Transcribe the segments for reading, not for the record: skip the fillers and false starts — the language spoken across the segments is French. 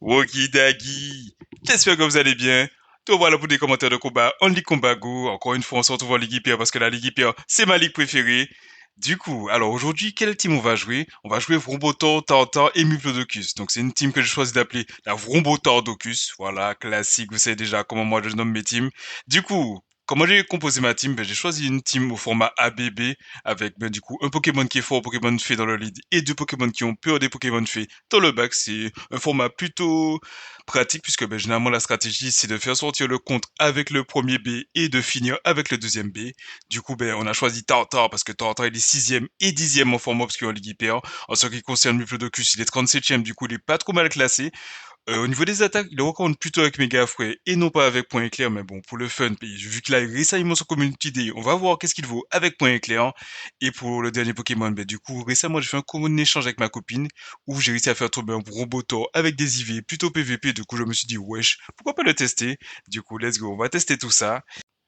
Wokidagi, j'espère que vous allez bien. Tout voilà pour des commentaires de combat en Ligue Combat Go. Encore une fois, on se retrouve en Ligue Hyper parce que la Ligue Hyper, c'est ma ligue préférée. Du coup, alors aujourd'hui, quelle team on va jouer? On va jouer Vrombotor, Tartar et Muplodocus. Donc c'est une team que j'ai choisi d'appeler la Vrombotordocus. Voilà, classique, vous savez déjà comment moi je nomme mes teams. Du coup, comment j'ai composé ma team? J'ai choisi une team au format ABB avec du coup un Pokémon qui est fort, Pokémon fée dans le lead et deux Pokémon qui ont peur des Pokémon fées dans le bac. C'est un format plutôt pratique puisque généralement la stratégie c'est de faire sortir le contre avec le premier B et de finir avec le deuxième B. Du coup, on a choisi Tartar parce que Tartar il est sixième et dixième en format obscur en Ligue Hyper. En ce qui concerne Muplodocus, il est 37e, du coup il est pas trop mal classé. Au niveau des attaques, il le recommande plutôt avec Méga Fouet et non pas avec Point Éclair, mais bon, pour le fun, puis vu qu'il a récemment son Community Day, on va voir qu'est-ce qu'il vaut avec Point Éclair. Et pour le dernier Pokémon, du coup, récemment, j'ai fait un common échange avec ma copine, où j'ai réussi à faire tomber un Robotor avec des IV plutôt PVP, du coup, je me suis dit, wesh, pourquoi pas le tester? Du coup, let's go, on va tester tout ça.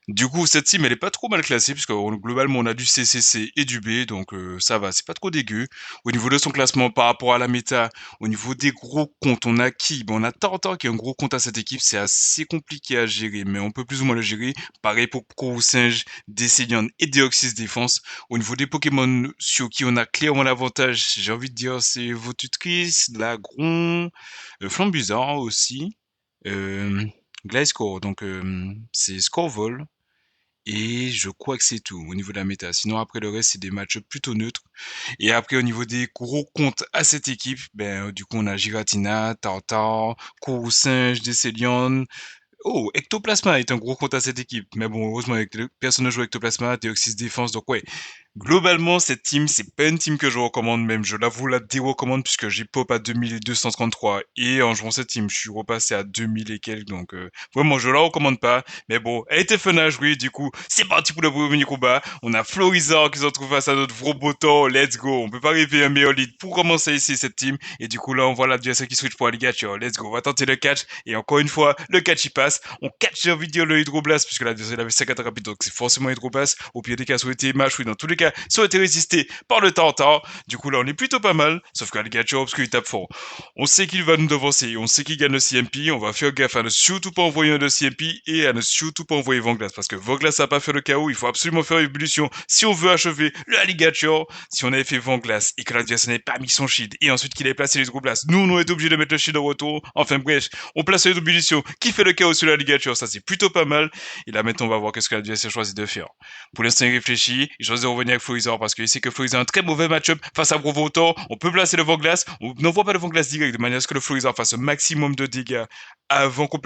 Du coup, cette team, elle est pas trop mal classée, puisque globalement, on a du CCC et du B, donc ça va, c'est pas trop dégueu. Au niveau de son classement par rapport à la méta, au niveau des gros comptes, on a qui? On a Tartar qui est un gros compte à cette équipe, c'est assez compliqué à gérer, mais on peut plus ou moins le gérer. Pareil pour Singe, Décélion et Deoxys Défense. Au niveau des Pokémon sur qui on a clairement l'avantage, j'ai envie de dire, c'est Votutrice, Lagron, Flambuzard aussi, euh, Gliscor, donc c'est Scorvol. Et je crois que c'est tout au niveau de la méta. Sinon, après le reste, c'est des matchs plutôt neutres. Et après, au niveau des gros comptes à cette équipe, du coup, on a Giratina, Tartar, Singe, Décélion. Oh, Ectoplasma est un gros compte à cette équipe. Mais bon, heureusement, personne ne joue Ectoplasma, Deoxys Défense. Donc ouais, globalement, cette team, c'est pas une team que je recommande même. Je l'avoue, la dérecommande puisque j'ai pop à 2233 et en jouant cette team, je suis repassé à 2000 et quelques. Donc, vraiment, je la recommande pas. Mais bon, elle était fun à jouer. Du coup, c'est parti pour le premier combat. On a Florizard qui se retrouve face à notre Vrobotor. Let's go. On peut pas rêver un meilleur lead pour commencer ici cette team. Et du coup, là, on voit l'adversaire qui switch pour Alligator. Let's go. On va tenter le catch. Et encore une fois, le catch il passe. On catch, j'ai envie de dire, le Hydroblast puisque l'adversaire avait 5 attaques rapides. Donc, c'est forcément Hydroblast. Au pire des cas, ça aurait été match. Oui, dans tous les cas, ça aurait été résisté par le Tartar. Du coup, là, on est plutôt pas mal. Sauf qu'Alligator, parce qu'il tape fort. On sait qu'il va nous devancer. On sait qu'il gagne le CMP. On va faire gaffe à ne surtout pas envoyer un de CMP et à ne surtout pas envoyer Vanglas. Parce que Vanglas n'a pas fait le KO. Il faut absolument faire ébullition si on veut achever le Alligator. Si on avait fait Vanglas et que l'adversaire n'avait pas mis son shield et ensuite qu'il avait placé les Hydroblast, nous, on aurait été obligé de mettre le shield en retour. Enfin bref, on place les ébullition qui fait le KO sur l'Alligator. Ça, c'est plutôt pas mal. Et là, maintenant, on va voir qu'est-ce que l'adversaire choisit de faire. Pour l'instant, il réfléchit. Il choisit de revenir avec Florizor parce qu'il sait que Florizor a un très mauvais match-up face à Brovotor. On peut placer le Vanglas. On n'envoie pas le Vanglas direct de manière à ce que le Florizor fasse un maximum de dégâts avant qu'on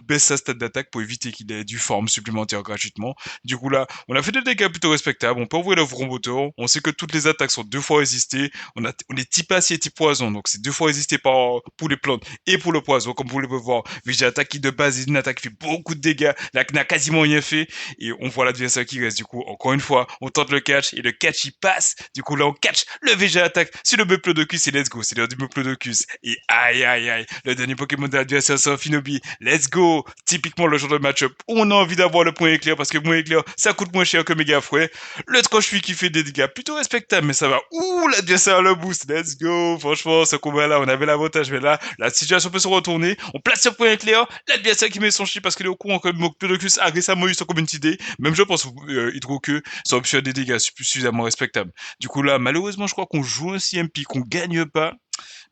baisse sa stat d'attaque pour éviter qu'il ait du forme supplémentaire gratuitement. Du coup, là, on a fait des dégâts plutôt respectables. On peut envoyer le Vrombotor. On sait que toutes les attaques sont deux fois résistées. On est type acier et type poison. Donc, c'est deux fois résisté pour les plantes et pour le poison, comme vous pouvez voir. Vu que j'ai attaque qui de base est une attaque qui fait beaucoup de dégâts. Là, qui n'a quasiment rien fait et on voit l'adversaire qui reste. Du coup, encore une fois, on tente le catch et le catch il passe. Du coup, là, on catch le VG attaque sur le Buplodocus et let's go. C'est l'heure du Buplodocus. Et aïe, aïe, aïe. Le dernier Pokémon de l'adversaire, c'est un Finobi. Let's go. Typiquement le genre de match-up où on a envie d'avoir le point éclair parce que le point éclair, ça coûte moins cher que Mega Fouet. Le Trochfui qui fait des dégâts plutôt respectables, mais ça va. Ouh, l'adversaire a le boost. Let's go. Franchement, ce combat-là, on avait l'avantage. Mais là, la situation peut se retourner. On place le point éclair. L'adversaire qui met son chi parce qu'il est au courant que le Buplodocus a récemment eu son community day. Même je pense Hydro que ça aurait pu faire des dégâts suffisamment respectables. Du coup là, malheureusement, je crois qu'on joue un CMP, qu'on gagne pas.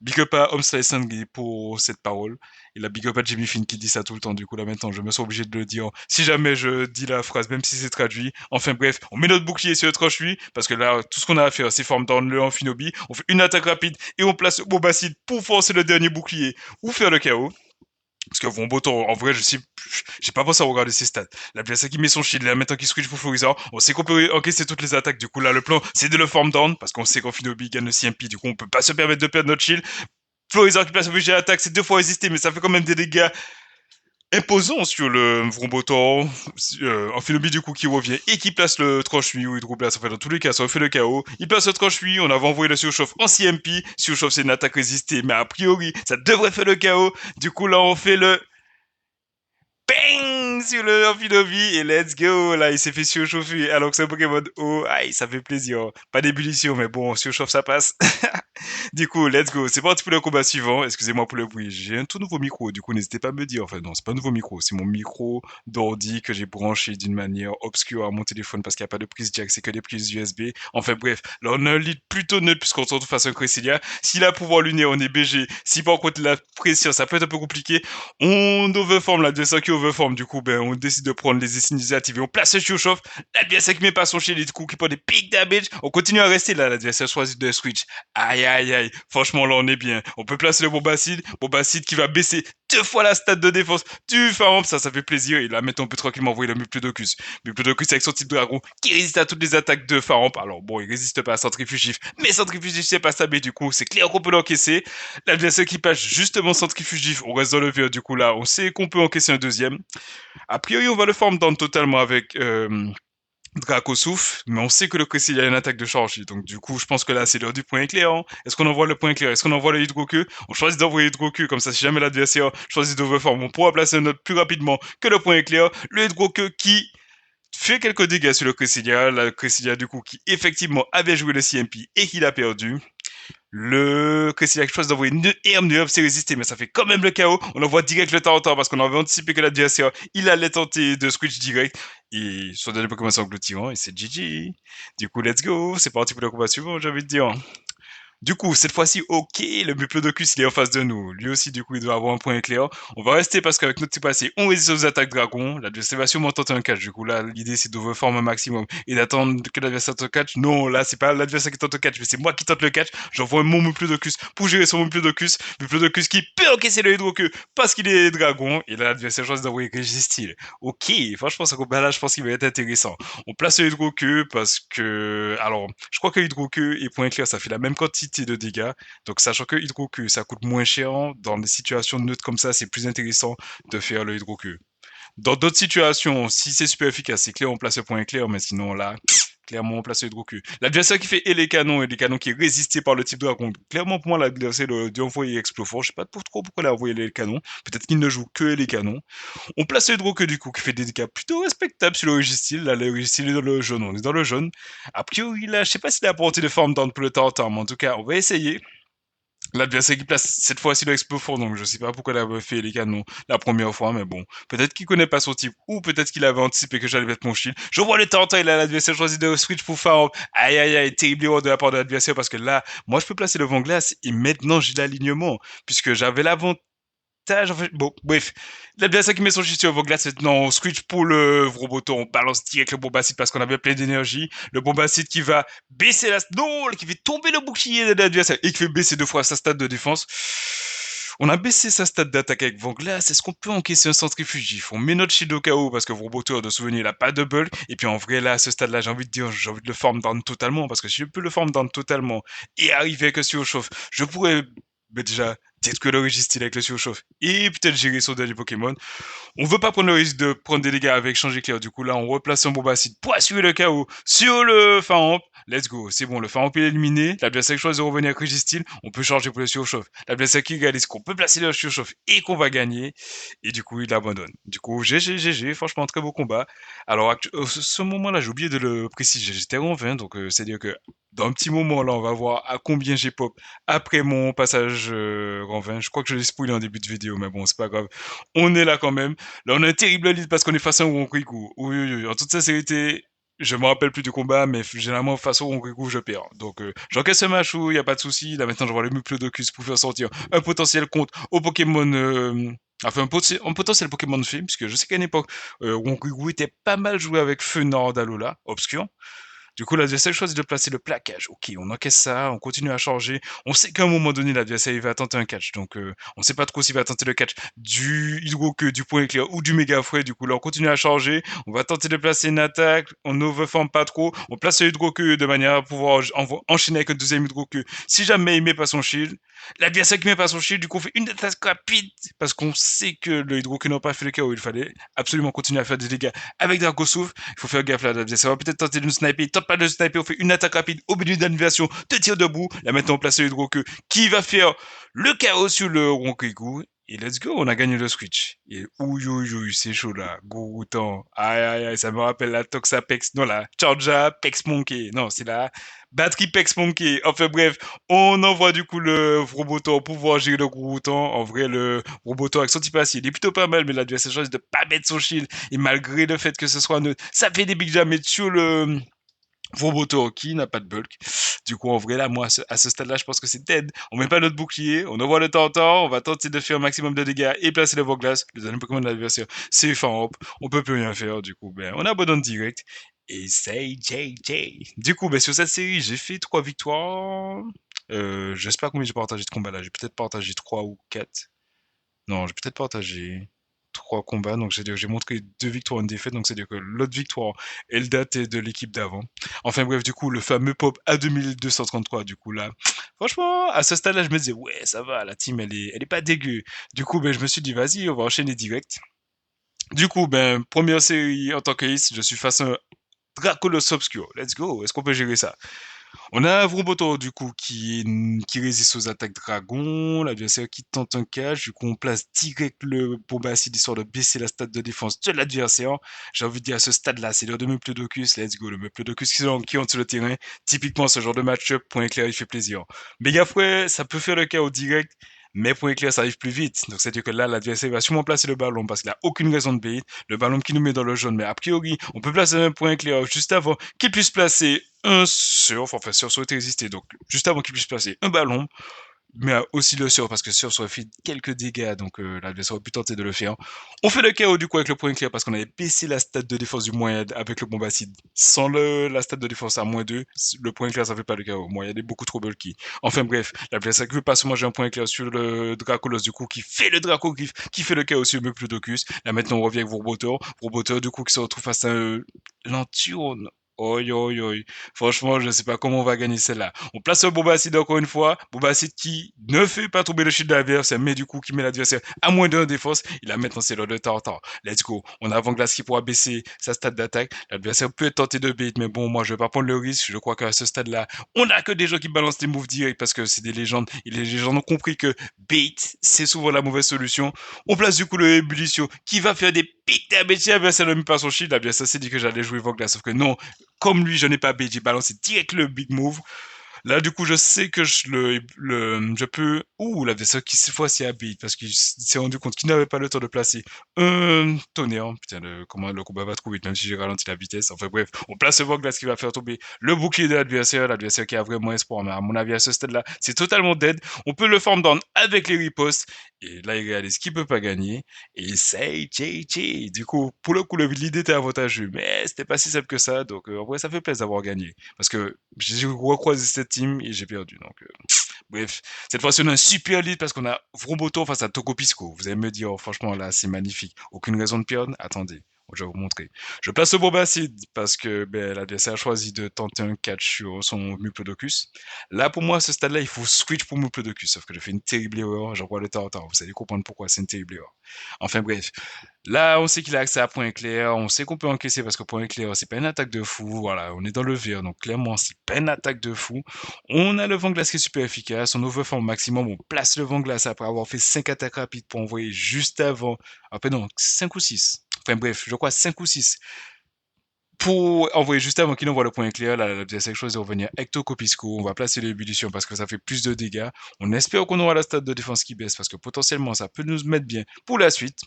Big up à Homsley Sangui pour cette parole. Et la big up à Jimmy Finn qui dit ça tout le temps. Du coup là maintenant, je me sens obligé de le dire. Si jamais je dis la phrase, même si c'est traduit. Enfin bref, on met notre bouclier sur le troche-lui. Parce que là, tout ce qu'on a à faire, c'est forme down le Amphinobi. On fait une attaque rapide et on place Bobacide pour forcer le dernier bouclier ou faire le KO. Parce que bon, Boto, en vrai, je sais, j'ai pas pensé à regarder ses stats. La pièce qui met son shield, là, maintenant qu'il switch pour Florizard, on sait qu'on peut encaisser toutes les attaques. Du coup, là, le plan, c'est de le farm down, parce qu'on sait qu'en Finobi gagne le CMP. Du coup, on peut pas se permettre de perdre notre shield. Florizard qui place le VG attaque, c'est deux fois résisté, mais ça fait quand même des dégâts imposants sur le Vrombotor. En Finobi, du coup, qui revient et qui place le Troche-Lui ou Hydroblast. Enfin, dans tous les cas, ça refait le KO. Il place le Troche-Lui, on avait envoyé le surchauffe en CMP. Surchauffe, c'est une attaque résistée, mais a priori, ça devrait faire le KO. Du coup, là, on fait le Bang sur le Amphinobi et let's go. Là, il s'est fait surchauffer alors que c'est un Pokémon eau. Aïe, ça fait plaisir. Pas d'ébullition, mais bon, surchauffe, ça passe. Du coup, let's go. C'est parti pour le combat suivant. Excusez-moi pour le bruit. J'ai un tout nouveau micro. Du coup, n'hésitez pas à me dire. Enfin, non, c'est pas un nouveau micro. C'est mon micro d'ordi que j'ai branché d'une manière obscure à mon téléphone parce qu'il n'y a pas de prise jack. C'est que des prises USB. Enfin, bref. Là, on a un lead plutôt neutre puisqu'on se retrouve face à un Cresselia. S'il a pouvoir lunaire, on est BG. Si par contre, la pression, ça peut être un peu compliqué. On overform l'adversaire qui overform. Du coup, ben, on décide de prendre les initiatives et on place le surchauffe. L'adversaire qui met pas son shield et du coup, qui prend des big damage. On continue à rester là. L'adversaire choisit de switch. Aïe, aïe, aïe. Franchement, là, on est bien. On peut placer le Bombacide. Bombacide qui va baisser 2 fois la stat de défense du Pharamp. Ça fait plaisir. Et là, maintenant, on peut tranquillement envoyer le Muplodocus. Muplodocus avec son type dragon qui résiste à toutes les attaques de Pharamp. Alors, bon, il résiste pas à Centrifugif. Mais Centrifugif, c'est pas stable. Du coup, c'est clair qu'on peut l'encaisser. L'adversaire qui passe justement Centrifugif. On reste dans le vert. Du coup, là, on sait qu'on peut encaisser un deuxième. A priori, on va le form down totalement avec Draco souffle, mais on sait que le Cresselia a une attaque de charge. Donc du coup, je pense que là, c'est l'heure du point éclairant. Est-ce qu'on envoie le point éclairant? Est-ce qu'on envoie le Hydro-Queue? On choisit d'envoyer le Hydro-Queue, comme ça, si jamais l'adversaire choisit d'overform, on pourra placer un autre plus rapidement que le point éclair. Le Hydro-Queue qui fait quelques dégâts sur le Cresselia. Le Cresselia, du coup, qui effectivement avait joué le CMP et qui l'a perdu. Le Cresselia choisit d'envoyer une herbe, c'est résisté, mais ça fait quand même le chaos. On envoie direct le Tarantore parce qu'on avait anticipé que l'adversaire, il allait tenter de switch direct. Et son dernier Pokémon s'engloutirant, et c'est GG. Du coup, let's go. C'est parti pour le combat suivant, j'ai envie de dire. Du coup, cette fois-ci, ok, le Muplodocus, il est en face de nous. Lui aussi, du coup, il doit avoir un point éclair. On va rester parce qu'avec notre type passé, on résiste aux attaques dragon. L'adversaire va sûrement tenter un catch. Du coup, là, l'idée, c'est d'overform un maximum et d'attendre que l'adversaire tente un catch. Non, là, c'est pas l'adversaire qui tente un catch, mais c'est moi qui tente le catch. J'envoie mon Muplodocus pour gérer son Muplodocus. Muplodocus qui peut encaisser le Hydro-Queue parce qu'il est dragon. Et là, l'adversaire choisit d'envoyer Registeel. Ok, franchement, ce combat-là, je pense qu'il va être intéressant. On place le Hydro-Queue parce que... Alors, je crois que Hydro-Queue et point éclair, ça fait la même quantité de dégâts. Donc, sachant que Hydro-Queue, ça coûte moins cher, dans des situations neutres comme ça, c'est plus intéressant de faire le Hydro-Queue. Dans d'autres situations, si c'est super efficace, c'est clair, on place le point éclair, mais sinon là, clairement, on place le Hydro-Queue. L'adversaire qui fait et les canons qui est résisté par le type dragon, clairement pour moi, l'adversaire dû envoyer Explofort. Je sais pas trop pourquoi il a envoyé les canons. Peut-être qu'il ne joue que les canons. On place le Hydro-Queue du coup, qui fait des dégâts plutôt respectables sur le Registeel. Là, le Registeel est dans le jaune, on est dans le jaune. A priori, là, je sais pas s'il a apporté de forme dans le Tartare, mais en tout cas, on va essayer. L'adversaire qui place cette fois-ci le Explofort, donc je sais pas pourquoi il avait fait les canons la première fois, mais bon. Peut-être qu'il connaît pas son type, ou peut-être qu'il avait anticipé que j'allais mettre mon shield. Je vois le Tartare, là, l'adversaire choisit de switch pour Pharamp. Aïe aïe aïe, terrible erreur de la part de l'adversaire, parce que là, moi je peux placer le vent glace, et maintenant j'ai l'alignement, puisque j'avais l'avantage. En fait, bon, bref. L'adversaire qui met son shield sur Voglas, maintenant on switch pour le Roboto, on balance direct le Bombacide parce qu'on avait plein d'énergie. Le Bombacide qui va baisser la... Non, qui fait tomber le bouclier de l'adversaire et qui fait baisser 2 fois sa stat de défense. On a baissé sa stat d'attaque avec Voglas. Est-ce qu'on peut encaisser un centrifugif? On met notre shield au KO parce que Roboto, de souvenir, il a pas de bulk. Et puis en vrai, là, à ce stade-là, j'ai envie de dire, j'ai envie de le form down totalement parce que si je peux le form down totalement et arriver que sur chauffe, je pourrais déjà peut-être que le Registeel avec le surchauffe et peut-être gérer son dernier Pokémon. On veut pas prendre le risque de prendre des dégâts avec changer clair. Du coup, là, on replace un Bombacide pour assurer le KO sur le Pharamp. Let's go. C'est bon, le Pharamp est éliminé. L'adversaire choisit de revenir avec Registeel. On peut changer pour le surchauffe. L'adversaire qui réalise qu'on peut placer le surchauffe et qu'on va gagner. Et du coup, il abandonne. Du coup, GG. Franchement, très beau combat. Alors, ce moment-là, j'ai oublié de le préciser. J'étais en 20, donc c'est-à-dire que dans un petit moment, là, on va voir à combien j'ai pop après mon passage en 20. Je crois que je l'ai spoilé en début de vidéo, mais bon, c'est pas grave. On est là quand même. Là, on a un terrible lead parce qu'on est face à un Ronquiku. Oui. En toute sincérité, je me rappelle plus du combat, mais généralement, face au Ronquiku, je perds. Donc, j'encaisse un Machou, y a pas de souci. Là, maintenant, je vois le Muplodocus pour faire sortir un potentiel contre au Pokémon... Enfin, un potentiel Pokémon de film, puisque je sais qu'à une époque, Ronquiku était pas mal joué avec Feu Nord d'Alola, obscur. Du coup, l'adversaire choisit de placer le plaquage. Ok, on encaisse ça, on continue à charger. On sait qu'à un moment donné, l'adversaire il va tenter un catch. Donc, on sait pas trop s'il va tenter le catch du Hydro-Queue, du point éclair ou du méga fouet. Du coup, là, on continue à charger. On va tenter de placer une attaque. On overform pas trop. On place le Hydro-Queue de manière à pouvoir enchaîner avec un deuxième Hydro-Queue. Si jamais il met pas son shield, l'adversaire qui met pas son shield, du coup, on fait une attaque rapide parce qu'on sait que le Hydro-Queue n'a pas fait le KO. Il fallait absolument continuer à faire des dégâts avec Draco Souffle. Il faut faire gaffe là, l'adversaire va peut-être tenter de nous sniper. Il tente pas de sniper, on fait une attaque rapide au milieu d'animation de tir debout. Là maintenant on place le Hydro-Queue qui va faire le chaos sur le Ronquiku. Et let's go, on a gagné le Switch. Et ouïe, ouïe, ouïe, c'est chaud là. Gros temps. Aïe, aïe, aïe, ça me rappelle la Toxapex. Non, la Charger Pex Monkey. Non, c'est la batterie Pex Monkey. Enfin bref, on envoie du coup le Robotor pour pouvoir gérer le gros temps. En vrai, le Robotor avec son type acier, il est plutôt pas mal, mais l'adversaire choisit de pas mettre son shield. Et malgré le fait que ce soit neutre, ça fait des big damage sur le Roboto qui n'a pas de bulk. Du coup, en vrai, là, moi, à ce stade-là, je pense que c'est dead. On met pas notre bouclier, on envoie le temps, on va tenter de faire un maximum de dégâts et placer le Voglass, le dernier Pokémon de l'adversaire. C'est fin hop, on peut plus rien faire, du coup, ben, on abandonne direct. Et c'est JJ. Du coup, ben, sur cette série, j'ai fait 3 victoires. J'espère combien j'ai partagé de combats là. J'ai peut-être partagé 3 ou 4. Non, j'ai peut-être partagé 3 combats, donc j'ai montré 2 victoires et une défaite, donc c'est-à-dire que l'autre victoire, elle datait de l'équipe d'avant. Enfin bref, du coup, le fameux pop à 2233, du coup là, franchement, à ce stade-là, je me disais, ouais, ça va, la team, elle est pas dégueu. Du coup, ben, je me suis dit, vas-y, on va enchaîner direct. Du coup, ben, première série en tant que Ace, je suis face à un Dracolos Obscur. Let's go, est-ce qu'on peut gérer ça? On a un Vroboto, du coup, qui résiste aux attaques dragons. L'adversaire qui tente un catch. Du coup, on place direct le bombacide histoire de baisser la stat de défense de l'adversaire. J'ai envie de dire à ce stade-là, c'est l'heure de Meplodocus. Let's go, le Meplodocus qui entre sur le terrain. Typiquement, ce genre de match-up, point éclair, il fait plaisir. Méga fouet, ça peut faire le chaos direct. Mais point éclair, ça arrive plus vite. Donc, c'est-à-dire que là, l'adversaire va sûrement placer le ballon parce qu'il n'a aucune raison de bait. Le ballon qui nous met dans le jaune. Mais a priori, on peut placer un point éclair juste avant qu'il puisse placer un surf, enfin surf souhaite résister, donc juste avant qu'il puisse placer un ballon, mais aussi le surf, parce que surf aurait fait quelques dégâts, donc l'adversaire aurait pu tenter de le faire. On fait le KO du coup avec le point clair, parce qu'on avait baissé la stat de défense du moyen avec le bombacide. Sans la stat de défense à -2, le point clair ça fait pas le KO. Moyen est beaucoup trop bulky. Enfin bref, l'adversaire qui veut pas se manger un point clair sur le Dracolos du coup, qui fait le Dracogriffe, qui fait le KO sur le Meplodocus. Là maintenant on revient avec Vrobotor. Vrobotor du coup qui se retrouve face à un Lanturne. Oi, oi, oi. Franchement, je ne sais pas comment on va gagner celle-là. On place le Bombacide encore une fois. Bombacide qui ne fait pas tomber le shield de l'adversaire, mais du coup qui met l'adversaire à -1 défense. Il a maintenant c'est l'heure de Tartare. Let's go. On a Avant-Glace qui pourra baisser sa stade d'attaque. L'adversaire peut être tenté de bait, mais bon, moi je vais pas prendre le risque. Je crois qu'à ce stade-là, on n'a que des gens qui balancent des moves directs parce que c'est des légendes. Et les légendes ont compris que bait, c'est souvent la mauvaise solution. On place du coup le Ébullition qui va faire des pics damage. L'adversaire ne met pas son shield. L'adversaire s'est dit que j'allais jouer Vogla, sauf que non, comme lui, je n'ai pas bait, j'ai balancé direct le big move. Là, du coup, je sais que je peux. Ouh, l'adversaire qui cette fois-ci a bait parce qu'il s'est rendu compte qu'il n'avait pas le temps de placer un tonnerre. Putain, comment le combat va trop vite, même si j'ai ralenti la vitesse. Enfin bref, on place ce Voglas qui va faire tomber le bouclier de l'adversaire qui a vraiment espoir. Mais à mon avis, à ce stade-là, c'est totalement dead. On peut le farm down avec les ripostes. Et là, il réalise qu'il peut pas gagner. Et c'est JJ. Du coup, pour le coup, l'idée était avantageux, mais c'était pas si simple que ça. Donc, en vrai, ça fait plaisir d'avoir gagné. Parce que j'ai recroisé cette team et j'ai perdu. Donc, bref. Cette fois-ci, on a un super lead parce qu'on a Vroboto face à Tokopisco. Vous allez me dire, oh, franchement, là, c'est magnifique. Aucune raison de perdre. Attendez. Je vais vous montrer. Je place le Bombacide parce que ben, l'adversaire a choisi de tenter un catch sur son Muplodocus. Là, pour moi, à ce stade-là, il faut switch pour Muplodocus. Sauf que j'ai fait une terrible erreur. J'envoie le Tartare. Vous allez comprendre pourquoi c'est une terrible erreur. Enfin, bref. Là, on sait qu'il a accès à point clair, on sait qu'on peut encaisser parce que point clair, c'est pas une attaque de fou. Voilà, on est dans le vert, donc clairement, c'est pas une attaque de fou. On a le vent glace qui est super efficace, on overform au maximum, on place le vent glace après avoir fait 5 attaques rapides pour envoyer juste avant. Après, non, 5 ou 6. Enfin bref, je crois 5 ou 6. Pour envoyer juste avant qu'il envoie le point clair, là, l'adversaire choisit de revenir Ectocopisco. On va placer l'ébullition parce que ça fait plus de dégâts. On espère qu'on aura la stade de défense qui baisse parce que potentiellement ça peut nous mettre bien pour la suite.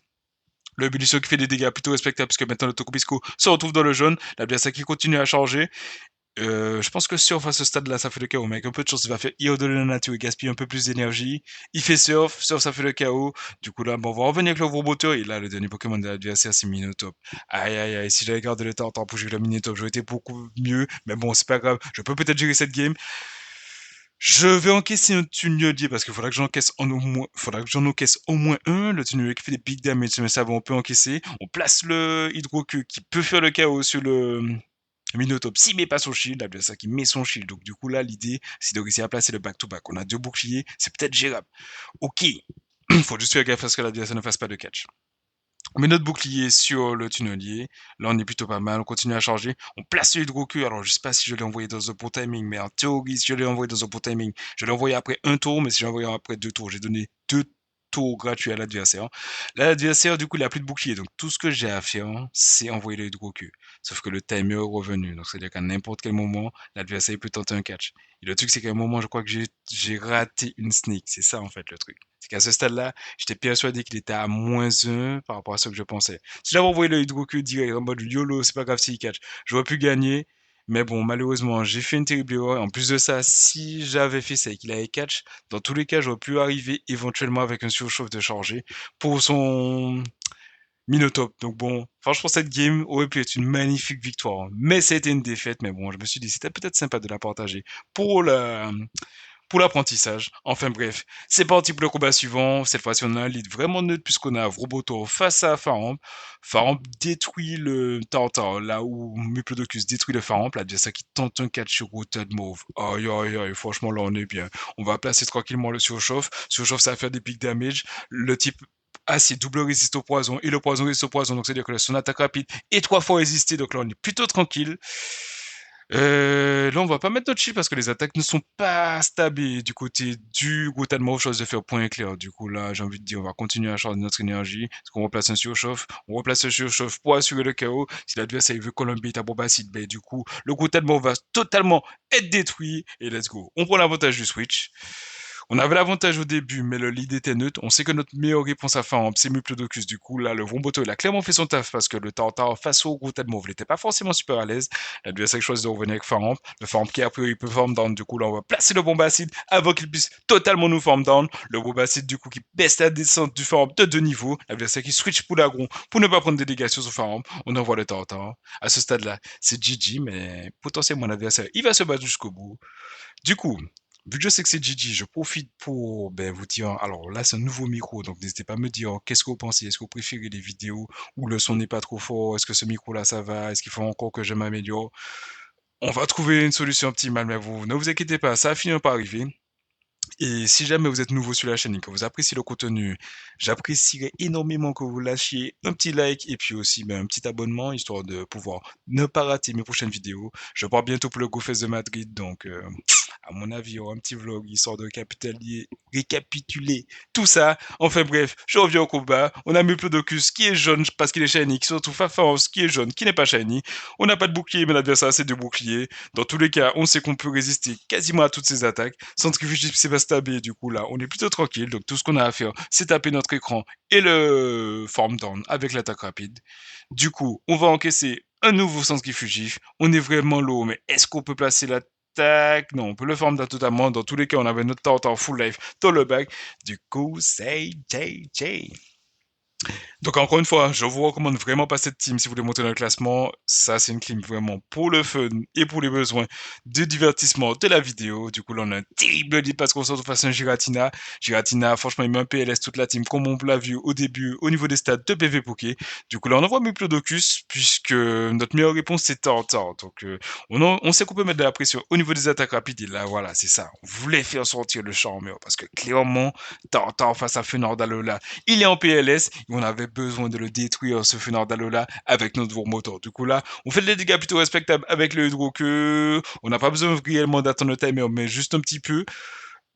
Le Bulisio qui fait des dégâts plutôt respectables puisque maintenant le Tokubisko se retrouve dans le jaune. La Biasa qui continue à charger. Je pense que surf à ce stade-là, ça fait le chaos, mec. Un peu de chance, il va faire IO de la nature, il gaspille un peu plus d'énergie. Il fait surf, ça fait le chaos. Du coup, là, bon, on va revenir avec le gros moteur. Et là, le dernier Pokémon de l'adversaire, c'est Minotop. Aïe, aïe, aïe. Si j'avais gardé le temps pour jouer le Minotop, j'aurais été beaucoup mieux. Mais bon, c'est pas grave. Je peux peut-être gérer cette game. Je vais encaisser un tunnelier parce qu'il faudra que faudra que j'en encaisse au moins un. Le tunnelier qui fait des big damage, mais ça va, on peut encaisser. On place le Hydroqueue qui peut faire le chaos sur le Minotaur. S'il met pas son shield, l'adversaire qui met son shield. Donc, du coup, là, l'idée, c'est de réussir à placer le back-to-back. On a 2 boucliers, c'est peut-être gérable. Ok. Faut juste faire gaffe à ce que l'adversaire ne fasse pas de catch. On met notre bouclier sur le tunnelier. Là, on est plutôt pas mal. On continue à charger. On place le hydroqueue. Alors, je sais pas si je l'ai envoyé dans un bon timing, mais en théorie, si je l'ai envoyé dans un bon timing, je l'ai envoyé après un tour, mais si je l'ai envoyé après 2 tours, j'ai donné 2 tour gratuit à l'adversaire. Là, l'adversaire, du coup, il a plus de bouclier. Donc, tout ce que j'ai à faire, c'est envoyer le hydro-queue. Sauf que le timer est revenu. Donc, c'est-à-dire qu'à n'importe quel moment, l'adversaire peut tenter un catch. Et le truc, c'est qu'à un moment, je crois que j'ai raté une sneak. C'est ça, en fait, le truc. C'est qu'à ce stade-là, j'étais persuadé qu'il était à -1 par rapport à ce que je pensais. Si j'avais envoyé le hydro-queue direct en mode YOLO, c'est pas grave s'il catch, j'aurais pu gagner. Mais bon, malheureusement, j'ai fait une terrible erreur. En plus de ça, si j'avais fait ça et qu'il avait catch, dans tous les cas, j'aurais pu arriver éventuellement avec un surchauffe de chargé pour son Minotop. Donc bon, franchement, cette game aurait pu être une magnifique victoire. Mais c'était une défaite. Mais bon, je me suis dit, c'était peut-être sympa de la partager pour la, pour l'apprentissage. Enfin bref, c'est parti pour le combat suivant. Cette fois-ci, on a un lead vraiment neutre puisqu'on a Roboto face à Faramp. Faramp détruit le Tartar, là où Muplodocus détruit le Faramp. L'adversaire qui tente un catch sur Rotad Mauve. Aïe aïe aïe, franchement là on est bien. On va placer tranquillement le surchauffe. Surchauffe, ça va faire des big damage. Le type assez double résiste au poison et le poison résiste au poison, donc c'est à dire que son attaque rapide est 3 fois résistée, donc là on est plutôt tranquille. Là, on va pas mettre notre shield parce que les attaques ne sont pas stables du côté du Gotanmo, chose de faire point clair. Du coup, là, j'ai envie de dire, on va continuer à charger notre énergie. Parce qu'on replace un surchauffe. On replace un surchauffe pour assurer le chaos. Si l'adversaire veut colomber ta bombe acide, ben, du coup, le Gotanmo va totalement être détruit. Et let's go. On prend l'avantage du switch. On avait l'avantage au début, mais le lead était neutre. On sait que notre meilleure réponse à fin, c'est Muplodocus. Du coup, là, le Vomboto, il a clairement fait son taf parce que le Tartar face au gros de mauve, il n'était pas forcément super à l'aise. L'adversaire choisit de revenir avec Faramp. Le Faramp qui a priori peut farm down. Du coup, là, on va placer le bombacide avant qu'il puisse totalement nous farm down. Le bombacide, du coup, qui baisse la descente du Faramp de 2 niveaux. L'adversaire qui switch pour l'agron pour ne pas prendre des dégâts sur son Faramp. On envoie le Tartar. À ce stade-là, c'est GG, mais potentiellement, l'adversaire, il va se battre jusqu'au bout. Du coup, vu que je sais que c'est Gigi, je profite pour vous dire, alors là c'est un nouveau micro, donc n'hésitez pas à me dire qu'est-ce que vous pensez, est-ce que vous préférez les vidéos où le son n'est pas trop fort, est-ce que ce micro-là ça va, est-ce qu'il faut encore que je m'améliore. On va trouver une solution optimale, mais vous ne vous inquiétez pas, ça va finir par arriver. Et si jamais vous êtes nouveau sur la chaîne et que vous appréciez le contenu, j'apprécierais énormément que vous lâchiez un petit like et puis aussi un petit abonnement, histoire de pouvoir ne pas rater mes prochaines vidéos. Je pars bientôt pour le GoFest de Madrid, donc à mon avis, il y aura un petit vlog histoire de récapituler tout ça. Enfin bref, je reviens au combat. On a Muplodocus qui est jaune parce qu'il est shiny, qui se retrouve Fafaos qui est jaune, qui n'est pas shiny. On n'a pas de bouclier, mais l'adversaire a assez de boucliers. Dans tous les cas, on sait qu'on peut résister quasiment à toutes ces attaques. Centrifuge c'est pas stable, du coup là, on est plutôt tranquille. Donc tout ce qu'on a à faire, c'est taper notre écran et le form down avec l'attaque rapide. Du coup, on va encaisser un nouveau centrifugif. On est vraiment low, mais est-ce qu'on peut placer la tac, non, on peut le farm down totalement. Dans tous les cas, on avait notre temps en full life dans le bac. Du coup, c'est JJ. Donc encore une fois, je vous recommande vraiment pas cette team si vous voulez monter dans le classement. Ça, c'est une team vraiment pour le fun et pour les besoins de divertissement de la vidéo. Du coup, là, on a un terrible lead parce qu'on se retrouve face à un Giratina. Giratina, franchement, il met un PLS toute la team comme on l'a vu au début au niveau des stats de PV Poké. Du coup, là, on envoie Muplodocus puisque notre meilleure réponse, c'est Tartar. Donc, on sait qu'on peut mettre de la pression au niveau des attaques rapides. Et là, voilà, c'est ça. On voulait faire sortir le charmeur parce que clairement, Tartar face à Fenordalola, il est en PLS et on avait besoin de le détruire, ce Fenordalola, avec notre moteur. Du coup là, on fait des dégâts plutôt respectables avec le hydro-queue. On n'a pas besoin réellement d'attendre le timer, mais juste un petit peu.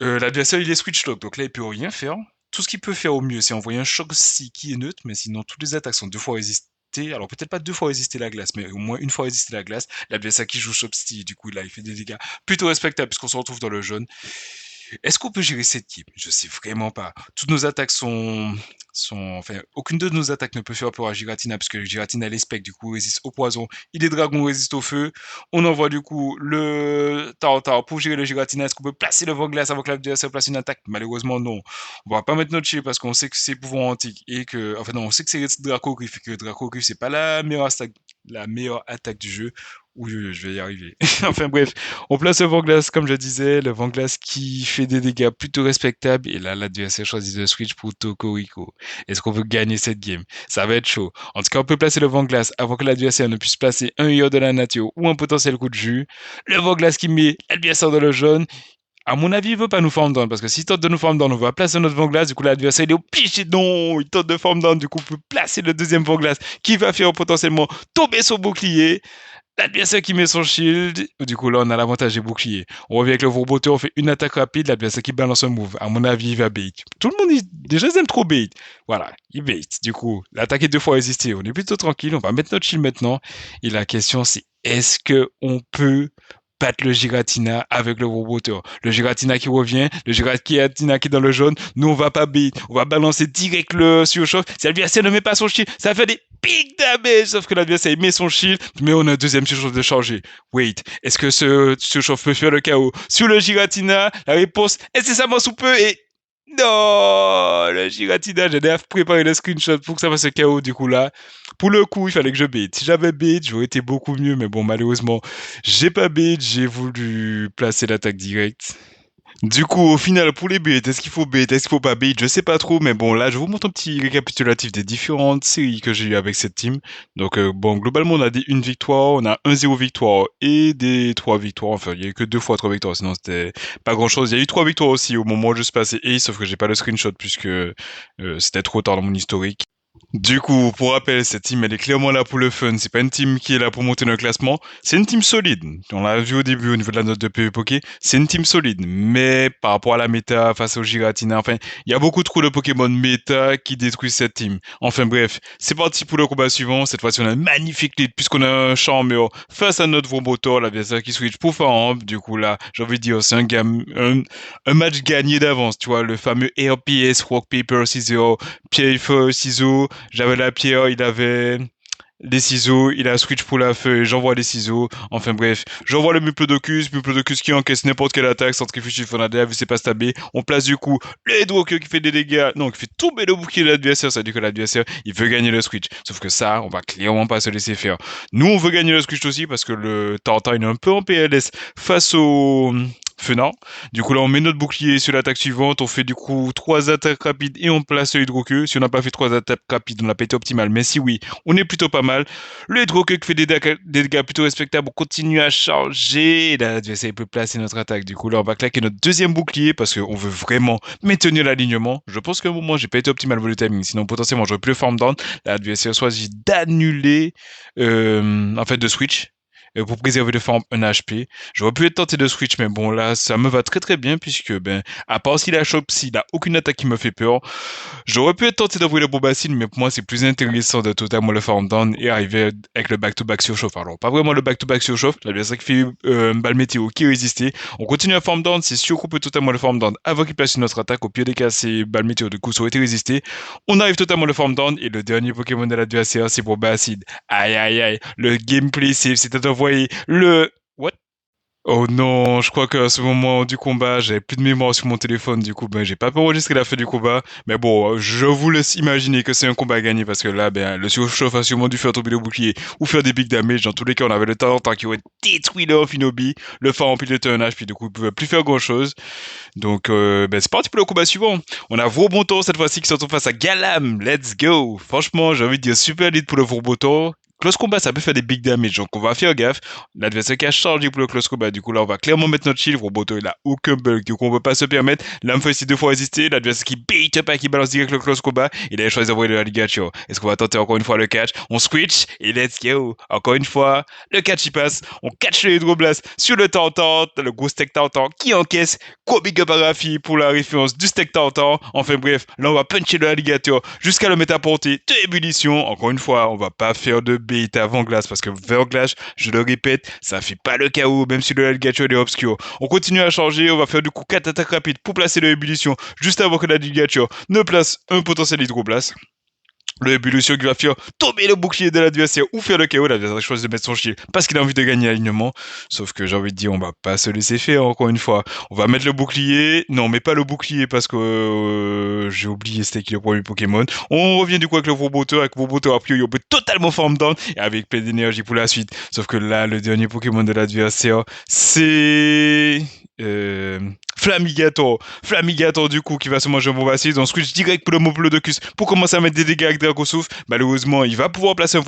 L'adversaire, il est switch lock, donc là, il peut rien faire. Tout ce qu'il peut faire au mieux, c'est envoyer un choc si qui est neutre, mais sinon, toutes les attaques sont 2 fois résistées. Alors peut-être pas 2 fois résister la glace, mais au moins 1 fois résister la glace. L'adversaire qui joue Chopsty, du coup là il fait des dégâts plutôt respectables puisqu'on se retrouve dans le jaune. Est-ce qu'on peut gérer cette team? Je sais vraiment pas. Toutes nos attaques enfin, aucune de nos attaques ne peut faire peur à Giratina, parce que Giratina, elle est spec, du coup, résiste au poison. Il est dragon, résiste au feu. On envoie, du coup, le Tartar pour gérer le Giratina. Est-ce qu'on peut placer le vent-glace avant que l'adversaire place une attaque? Malheureusement, non. On va pas mettre notre shield parce qu'on sait que c'est pouvoir antique et que, enfin, non, on sait que c'est Dracogryph et que Dracogryph, c'est pas la meilleure attaque du jeu. Oui, je vais y arriver. Enfin bref, on place le Vanglass, comme je disais, le Vanglass qui fait des dégâts plutôt respectables. Et là, l'adversaire choisit de switch pour Tokoriko. Est-ce qu'on veut gagner cette game? Ça va être chaud. En tout cas, on peut placer le Vanglass avant que l'adversaire ne puisse placer un Hero de la nature ou un potentiel coup de jus. Le Vanglass qui met l'adversaire dans le jaune. À mon avis, il veut pas nous farm down, parce que s'il tente de nous farm down, on va placer notre Vanglass, du coup l'adversaire il est obligé, non, il tente de farm down, du coup on peut placer le deuxième Vanglass qui va faire potentiellement tomber son bouclier. L'adversaire qui met son shield, du coup là on a l'avantage des boucliers. On revient avec le Vorboteur, on fait une attaque rapide, l'adversaire qui balance un move. À mon avis, il va bait. Tout le monde, déjà ils aiment trop bait. Voilà, il bait. Du coup, l'attaque est deux fois résistée. On est plutôt tranquille, on va mettre notre shield maintenant. Et la question c'est, est-ce que on peut battre le Giratina avec le Vorboteur? Le Giratina qui revient, le Giratina qui est dans le jaune. Nous on va pas bait, on va balancer direct le surchauffe. Si l'adversaire ne met pas son shield, ça fait des big damage, sauf que l'adversaire met son shield, mais on a un deuxième surchauffe de charger. Wait, est-ce que ce surchauffe peut faire le chaos sur le Giratina? La réponse est nécessairement sous peu et non, le Giratina, j'ai déjà préparé le screenshot pour que ça fasse ce chaos du coup là. Pour le coup, il fallait que je bait. Si j'avais bait, j'aurais été beaucoup mieux, mais bon, malheureusement, j'ai pas bait, j'ai voulu placer l'attaque directe. Du coup, au final, pour les bêtes, est-ce qu'il faut bait, est-ce qu'il faut pas bait, je sais pas trop, mais bon, là, je vous montre un petit récapitulatif des différentes séries que j'ai eues avec cette team. Donc, bon, globalement, on a des 1 victoire, on a 1-0 victoire et des 3 victoires. Enfin, il y a eu que 2 fois 3 victoires, sinon c'était pas grand-chose. Il y a eu 3 victoires aussi au moment où je suis passé Ace, sauf que j'ai pas le screenshot puisque c'était trop tard dans mon historique. Du coup, pour rappel, cette team, elle est clairement là pour le fun. C'est pas une team qui est là pour monter dans le classement. C'est une team solide. On l'a vu au début au niveau de la note de PvP Poké. C'est une team solide. Mais par rapport à la méta, face au Giratina, enfin, il y a beaucoup trop de Pokémon méta qui détruisent cette team. Enfin bref, c'est parti pour le combat suivant. Cette fois-ci, on a un magnifique lead puisqu'on a un Charmer face à notre Vombotor, l'adversaire qui switch pour Farm. Du coup, là, j'ai envie de dire, c'est un match gagné d'avance. Tu vois, le fameux RPS, Rock, Paper, Scissors, pierre, feu, ciseaux. J'avais la pierre, il avait les ciseaux, il a switch pour la feuille, j'envoie les ciseaux. Enfin bref, j'envoie le Muplodocus qui encaisse n'importe quelle attaque, centrifuge Fonadea, vu c'est pas stabé. On place du coup le Hydroqueue qui fait des dégâts, non, qui fait tomber le bouclier de l'adversaire, ça veut dire que l'adversaire, il veut gagner le switch. Sauf que ça, on va clairement pas se laisser faire. Nous, on veut gagner le switch aussi parce que le Tartan, il est un peu en PLS face au Fenard. Du coup, là, on met notre bouclier sur l'attaque suivante. On fait du coup 3 attaques rapides et on place le Hydroqueue. Si on n'a pas fait 3 attaques rapides, on n'a pas été optimal. Mais si oui, on est plutôt pas mal. Le Hydroqueue qui fait des dégâts plutôt respectables. On continue à charger. Et là, l'adversaire peut placer notre attaque. Du coup, là, on va claquer notre deuxième bouclier parce qu'on veut vraiment maintenir l'alignement. Je pense qu'à un moment, j'ai pas été optimal pour le timing. Sinon, potentiellement, j'aurais pu le farm down. L'adversaire choisit d'annuler, en fait, de switch pour préserver de forme un HP. J'aurais pu être tenté de switch, mais bon, là, ça me va très très bien, puisque, ben, à part s'il a Chop, s'il a aucune attaque qui me fait peur, j'aurais pu être tenté d'envoyer le Bombacine, mais pour moi, c'est plus intéressant de totalement le farm down et arriver avec le back-to-back sur chauffe. Alors, pas vraiment le back-to-back sur chauffe, l'adversaire qui fait une balle météo qui résistait. On continue à farm down, c'est sûr qu'on peut totalement le farm down avant qu'il place une autre attaque. Au pire des cas, c'est balle météo, du coup, ça aurait été résisté. On arrive totalement le farm down, et le dernier Pokémon de l'adversaire, c'est pour Bacid. Aïe aïe aïe, le gameplay save, c'était d'envoyer le... What? Oh non, je crois qu'à ce moment du combat, j'avais plus de mémoire sur mon téléphone, du coup, ben, j'ai pas pu enregistrer la fin du combat. Mais bon, je vous laisse imaginer que c'est un combat gagné parce que là, ben, le surchauffe a sûrement dû faire tomber le bouclier ou faire des big damage. Dans tous les cas, on avait le talent qui aurait détruit le Finobi. Le phare empilé de un H, puis du coup, il pouvait plus faire grand chose. Donc, ben, c'est parti pour le combat suivant. On a Vaurbontor cette fois-ci qui se retrouve face à Galam. Let's go. Franchement, j'ai envie de dire super lead pour le Vaurbontor. Close combat, ça peut faire des big damage, donc on va faire gaffe. L'adversaire qui a chargé pour le close combat, du coup là on va clairement mettre notre shield. Roboto il a aucun bug, du coup on peut pas se permettre. Là me fait ici 2 fois résister. L'adversaire qui bait up et qui balance direct le close combat. Il a choisi d'envoyer le alligator. Est-ce qu'on va tenter encore une fois le catch? On switch et let's go. Encore une fois, le catch il passe. On catch le hydroblast sur le Tantan, le gros steak Tantan qui encaisse. Gros big up à Rafi pour la référence du steak Tantan. Enfin bref, là on va puncher le alligator jusqu'à le mettre à portée de ébullition. Encore une fois, on va pas faire de bait avant glace parce que vers glace, je le répète, ça fait pas le chaos même si le alligator est obscur. On continue à changer, on va faire du coup 4 attaques rapides pour placer le ébullition juste avant que l'alligator ne place un potentiel hydroblast. Le ébullition qui va faire tomber le bouclier de l'adversaire ou faire le KO. L'adversaire choisit de mettre son shield parce qu'il a envie de gagner l'alignement. Sauf que j'ai envie de dire, on va pas se laisser faire encore une fois. On va mettre le bouclier. Non, mais pas le bouclier parce que j'ai oublié c'était qui le premier Pokémon. On revient du coup avec le Vauboteur. Avec Vauboteur, a priori, on peut totalement farm down et avec plein d'énergie pour la suite. Sauf que là, le dernier Pokémon de l'adversaire, c'est... Flamigator. Flamigator, du coup, qui va se manger un Bombacide. On switch direct pour le Moplodocus pour commencer à mettre des dégâts avec Dracosouffle. Malheureusement, il va pouvoir placer une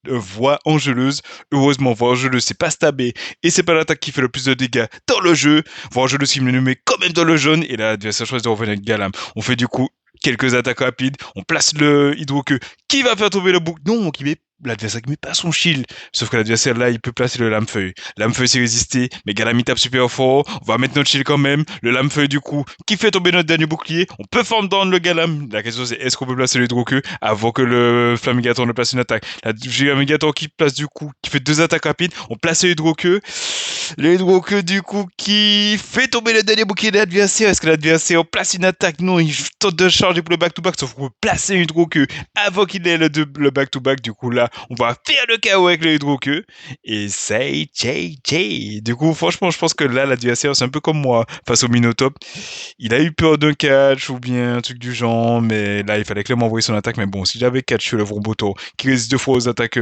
voie angeleuse. Heureusement, voie angeleuse, c'est pas stabé. Et c'est pas l'attaque qui fait le plus de dégâts dans le jeu. Voie angeleuse qui me le met quand même dans le jaune. Et là, l'adversaire choisit de revenir avec Galam. On fait du coup quelques attaques rapides. On place le Hydroqueue qui va faire tomber le bouc. Non, qui met l'adversaire qui met pas son shield. Sauf que l'adversaire là, il peut placer le lame-feuille. Lame-feuille c'est résisté, mais Galami tape super fort. On va mettre notre shield quand même. Le lame-feuille du coup, qui fait tomber notre dernier bouclier. On peut form down le Galam. La question c'est est-ce qu'on peut placer le Hydroqueue avant que le Flamigator ne place une attaque. La Flamigator qui place du coup, qui fait 2 attaques rapides. On place le Hydroqueue. Le Hydroqueue du coup qui fait tomber le dernier bouclier de l'adversaire. Est-ce que l'adversaire place une attaque? Non, il tente de charger pour le back-to-back. Sauf qu'on peut placer le Hydroqueue avant qu'il ait le back-to-back. Du coup là, on va faire le KO avec le Hydroqueue. Et c'est JJ. Du coup, franchement, je pense que là, l'adversaire, c'est un peu comme moi face au Minotop. Il a eu peur d'un catch ou bien un truc du genre, mais là, il fallait clairement envoyer son attaque. Mais bon, si j'avais catch sur le Vromboto, qui résiste 2 fois aux attaques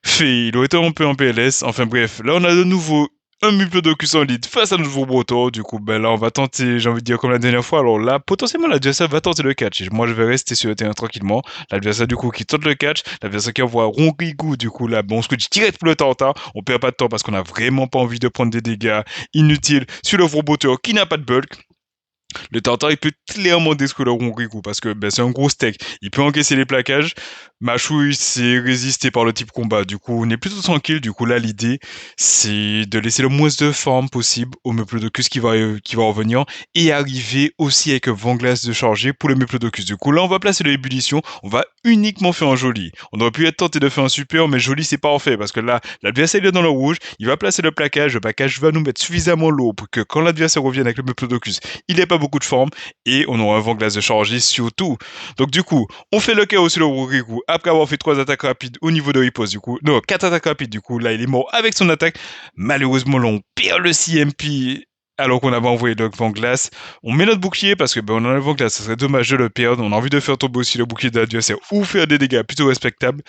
fait, il aurait été un peu en PLS. Enfin bref, là, on a de nouveau un Diplodocus en lead face à notre Vromboto. Du coup, ben là, on va tenter, j'ai envie de dire, comme la dernière fois. Alors là, potentiellement, l'adversaire va tenter le catch. Et moi, je vais rester sur le terrain tranquillement. L'adversaire, du coup, qui tente le catch. L'adversaire qui envoie Ronrigu, du coup, là, bon, on se dit direct pour le Tartare. On perd pas de temps parce qu'on a vraiment pas envie de prendre des dégâts inutiles sur le Vromboto qui n'a pas de bulk. Le Tartare, il peut clairement détruire le Ronrigu parce que ben, c'est un gros steak. Il peut encaisser les plaquages. Machu, c'est résisté par le type combat. Du coup, on est plutôt tranquille. Du coup, là, l'idée, c'est de laisser le moins de forme possible au Meplodocus qui va revenir et arriver aussi avec un vent glace de charger pour le Meplodocus. Du coup, là, on va placer l'ébullition. On va uniquement faire un joli. On aurait pu être tenté de faire un super, mais joli, c'est parfait parce que là, l'adversaire est dans le rouge. Il va placer le plaquage. Le plaquage va nous mettre suffisamment lourd pour que quand l'adversaire revienne avec le Meplodocus, il n'ait pas beaucoup de forme et on aura un vent glace de charger surtout. Donc, du coup, on fait le chaos sur le Ronrigu après avoir fait 3 attaques rapides au niveau de riposte, du coup. Non, 4 attaques rapides, du coup. Là, il est mort avec son attaque. Malheureusement, là, on perd le CMP alors qu'on avait envoyé le vent glace. On met notre bouclier parce que ben, on a le vent glace. Ça serait dommage de le perdre. On a envie de faire tomber aussi le bouclier de l'adversaire ou faire des dégâts plutôt respectables.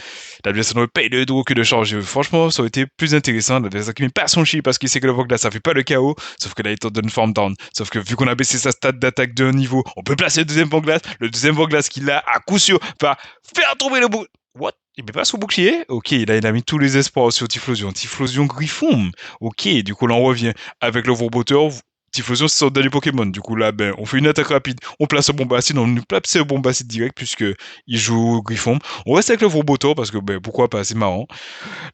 L'adversaire ne paye le dos que de charger. Franchement, ça aurait été plus intéressant. L'adversaire qui met pas son chi parce qu'il sait que le vent glace, ça fait pas le chaos. Sauf que là, il tente de form down. Sauf que vu qu'on a baissé sa stat d'attaque d'un niveau, on peut placer le deuxième vent glace. Le deuxième vent glace qu'il a, à coup sûr, va faire tomber le bouclier. What? Il met pas son bouclier? Ok, là il a mis tous les espoirs sur Typhlosion. Typhlosion Griffon. Ok, du coup là on revient avec le Vorboteur. Typhlosion c'est son dernier Pokémon. Du coup là, ben, on fait une attaque rapide. On place un Bombacide. On nous place un Bombacide direct puisque il joue Griffon. On reste avec le Vorboteur parce que ben pourquoi pas, c'est marrant.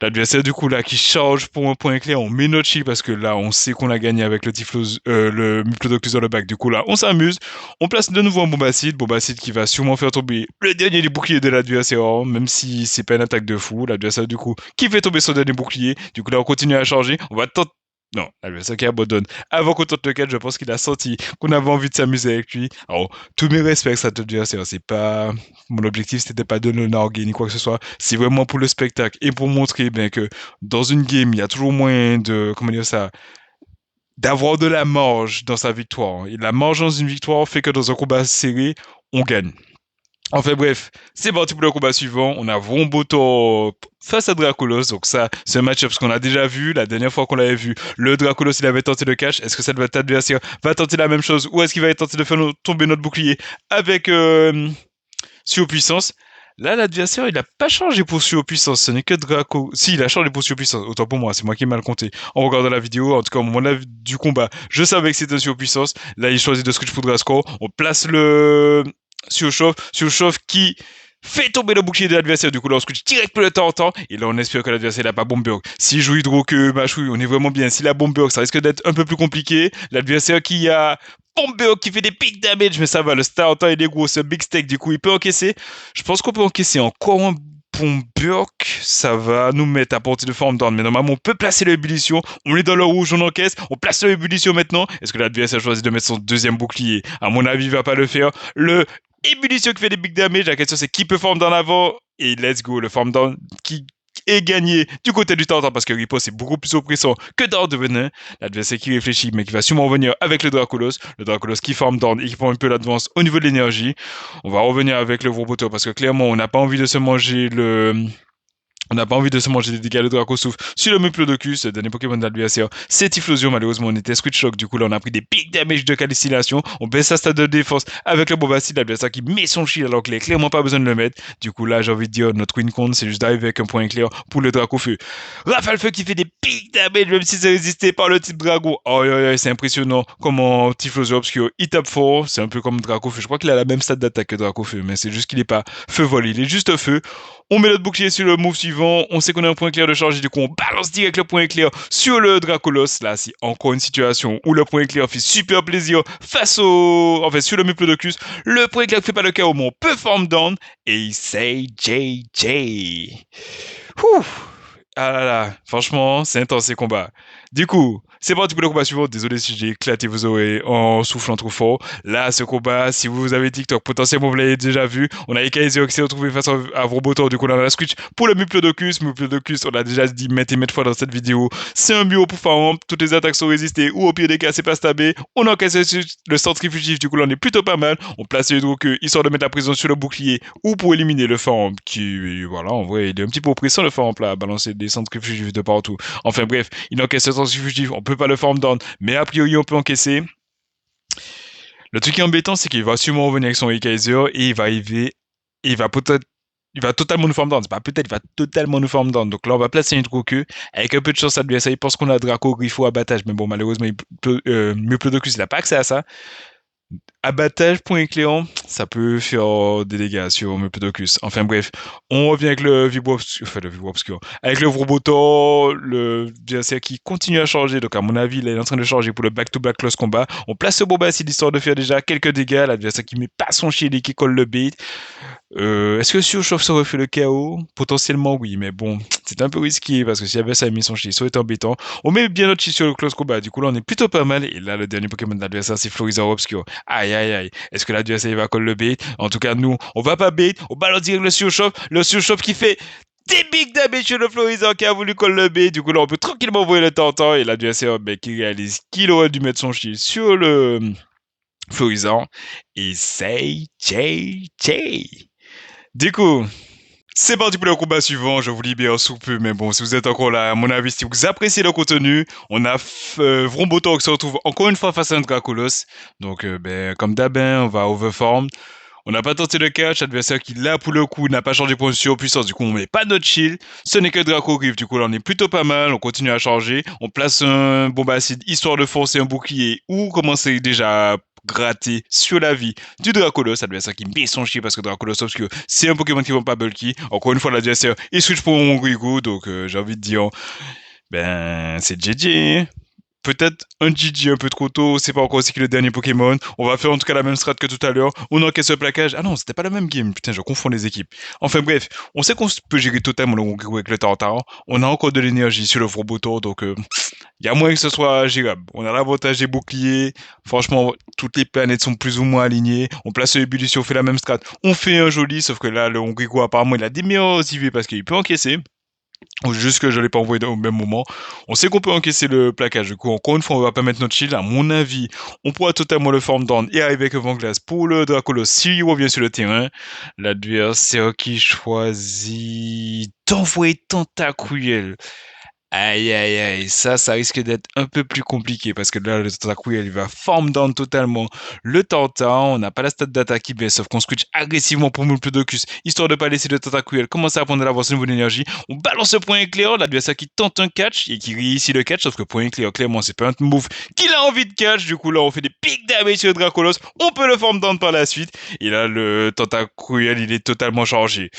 L'adversaire du coup là qui charge pour un point clair, on met notre chi parce que là on sait qu'on a gagné avec le Diplodocus dans le bac. Du coup là on s'amuse, on place de nouveau un Bombacide qui va sûrement faire tomber le dernier des boucliers de l'adversaire, même si c'est pas une attaque de fou. L'adversaire du coup qui fait tomber son dernier bouclier. Du coup là on continue à charger, on va tenter. Non, l'adversaire qui abandonne. Avant qu'on tente le catch, je pense qu'il a senti qu'on avait envie de s'amuser avec lui. Alors, tous mes respects à l'adversaire, c'est pas mon objectif, c'était pas de le narguer ni quoi que ce soit. C'est vraiment pour le spectacle et pour montrer bien que dans une game, il y a toujours moyen de, comment dire ça, d'avoir de la marge dans sa victoire. Et la marge dans une victoire fait que dans un combat serré, on gagne. Enfin bref, c'est parti pour le combat suivant. On a Vrombotor face à Dracolos. Donc ça, c'est un match-up qu'on a déjà vu. La dernière fois qu'on l'avait vu, le Dracolos, il avait tenté le catch. Est-ce que cette adversaire va tenter la même chose ou est-ce qu'il va tenter de faire tomber notre bouclier avec surpuissance? Là, l'adversaire, il n'a pas changé pour surpuissance. Ce n'est que Draco. Si, il a changé pour surpuissance. Autant pour moi, c'est moi qui ai mal compté. En regardant la vidéo, en tout cas, au moment du combat, je savais que c'était une surpuissance. Là, il choisit de switch pour Drascore. On place le Surchauffe qui fait tomber le bouclier de l'adversaire. Du coup, là, on switch direct pour le temps en temps. Et là, on espère que l'adversaire n'a pas Bomberg. S'il joue Hydro que Machui, on est vraiment bien. S'il a Bomberg, ça risque d'être un peu plus compliqué. L'adversaire qui a Bomberg qui fait des big damage, mais ça va. Le starter, il est gros. C'est un big stack. Du coup, il peut encaisser. Je pense qu'on peut encaisser encore un Bomberg, ça va nous mettre à portée de forme down. Mais normalement, on peut placer l'ébullition. On est dans le rouge, on encaisse. On place l'ébullition maintenant. Est-ce que l'adversaire a choisi de mettre son deuxième bouclier? À mon avis, il va pas le faire. Le ébullition qui fait des big damage. La question, c'est qui peut form down avant? Et let's go, le form down qui est gagné du côté du Tartare parce que Riposte est beaucoup plus oppressant que Dark de Venin. L'adversaire qui réfléchit mais qui va sûrement revenir avec le Dracolos. Le Dracolos qui forme down et qui prend un peu l'advance au niveau de l'énergie. On va revenir avec le Vorboteur parce que clairement on n'a pas envie de se manger on n'a pas envie de se manger des dégâts de Draco souffle sur le Meplodocus, le dernier Pokémon de l'adversaire. C'est Typhlosion, malheureusement, on était Switch Shock. Du coup, là, on a pris des big damage de calcination. On baisse sa stade de défense avec le Bombacide, l'adversaire qui met son shield alors qu'il n'a clairement pas besoin de le mettre. Du coup, là, j'ai envie de dire, notre win count, c'est juste d'arriver avec un point clair pour le Draco Feu. Rafale Feu qui fait des big damage, même si c'est résisté par le type Drago. Oh, c'est impressionnant comment Typhlosion Obscure, il tape fort. C'est un peu comme Draco Feu. Je crois qu'il a la même stade d'attaque que Draco Feu, mais c'est juste qu'il n'est pas feu vol, il est juste feu. On met notre bouclier sur le move suivant. On sait qu'on a un point clair de charge. Du coup, on balance direct le point clair sur le Dracolos. Là, c'est encore une situation où le point clair fait super plaisir face au... En fait, sur le Muplodocus. Le point clair ne fait pas le KO, mais on peut form down. Et il say JJ. Ouh. Ah là là, franchement, c'est intense ces combats. Du coup, c'est parti pour le combat suivant. Désolé si j'ai éclaté vos oreilles en soufflant trop fort. Là, ce combat, si vous avez TikTok, potentiellement vous l'avez déjà vu. On a Ekaizero qui s'est retrouvé face à Vrobotor. Du coup, on a la switch pour le Muplodocus. Muplodocus, on l'a déjà dit maintes et maintes fois dans cette vidéo. C'est un bio pour farm. Toutes les attaques sont résistées ou au pire des cas, c'est pas stabé. On encaisse le centrifuge. Du coup, là, on est plutôt pas mal. On place le Hydroqueue histoire de mettre la pression sur le bouclier ou pour éliminer le farm qui, voilà, en vrai, il est un petit peu oppressant le farm là, à balancer des centrifuges de partout. Enfin bref, il encaisse le centrifuge, on peut pas le farm down, mais a priori on peut encaisser. Le truc qui est embêtant, c'est qu'il va sûrement revenir avec son Ekaiser et il va arriver, et il va peut-être, il va totalement nous farm down. C'est pas peut-être, il va totalement nous farm down. Donc là, on va placer une Hydroqueue. Avec un peu de chance, adversaire, il pense qu'on a Draco, Griffo, abattage. Mais bon, malheureusement, Muplodocus, il n'a pas accès à ça. Abattage, point éclairant, ça peut faire des dégâts sur Muplodocus. Enfin bref, on revient avec le Vibro Obscur, enfin le Vibro Obscur, avec le Vrobotor, le adversaire qui continue à charger. Donc à mon avis, il est en train de charger pour le back-to-back close combat. On place ce Bombacide histoire de faire déjà quelques dégâts. L'adversaire qui met pas son shield et qui colle le bait. Est-ce que Surchauffe se refait le KO? Potentiellement oui, mais bon, c'est un peu risqué parce que si avait ça mis son shield, ça aurait été embêtant. On met bien notre shield sur le close combat, du coup là on est plutôt pas mal. Et là le dernier Pokémon de l'adversaire c'est Florizarre Obscur. Aïe aïe aïe, est-ce que l'adversaire va coller le bait? En tout cas nous, on va pas bait, on balance direct le Surchauffe qui fait des big damage sur le Florizarre qui a voulu coller le bait. Du coup là on peut tranquillement envoyer le Tantan et l'adversaire qui réalise qu'il aurait dû mettre son shield sur le Florizarre. Et c'est JJ. Du coup, c'est parti pour le combat suivant. Je vous libère sous peu, mais bon, si vous êtes encore là, à mon avis, si vous appréciez le contenu, on a Vrombotor qui se retrouve encore une fois face à un Dracolos. Donc, comme d'hab, on va overform. On n'a pas tenté le catch, adversaire qui là pour le coup n'a pas changé de position puissance, du coup on met pas notre shield, ce n'est que Draco Griff, du coup là on est plutôt pas mal, on continue à charger, on place un Bombacide histoire de forcer un bouclier ou commencer déjà à gratter sur la vie du Dracolos, adversaire qui met son shield parce que Dracolos Obscur c'est un Pokémon qui va pas bulky, encore une fois l'adversaire il switch pour mon Grigo, donc j'ai envie de dire, c'est GG. Peut-être un GG un peu trop tôt, c'est pas encore aussi que le dernier Pokémon. On va faire en tout cas la même strat que tout à l'heure. On encaisse le plaquage. Ah non, c'était pas la même game. Putain, je confonds les équipes. Enfin bref, on sait qu'on peut gérer totalement le Ronguego avec le Tartare. On a encore de l'énergie sur le Vrobotor, donc il y a moyen que ce soit gérable. On a l'avantage des boucliers. Franchement, toutes les planètes sont plus ou moins alignées. On place l'ébullition, on fait la même strat. On fait un joli, sauf que là, le Ronguego apparemment, il a des meilleurs IV parce qu'il peut encaisser. Ou juste que je l'ai pas envoyé au même moment. On sait qu'on peut encaisser le plaquage. Du coup, encore une fois, on va pas mettre notre shield. À mon avis, on pourra totalement le form down et arriver avec un Vent-Glace pour le Dracolos s'il revient sur le terrain. L'adversaire qui choisit d'envoyer Tentacruel. Aïe aïe aïe, ça risque d'être un peu plus compliqué parce que là, le Tentacruel, il va form down totalement le Tantan. On n'a pas la stat d'attaque qui baisse, sauf qu'on switch agressivement pour Muplodocus, histoire de pas laisser le Tentacruel commencer à prendre de l'avance au niveau d'énergie. On balance le point éclair, l'adversaire qui tente un catch et qui réussit le catch, sauf que point éclair, clairement, c'est pas un move qu'il a envie de catch. Du coup, là, on fait des big damage sur le Dracolos. On peut le form down par la suite. Et là, le Tentacruel, il est totalement chargé.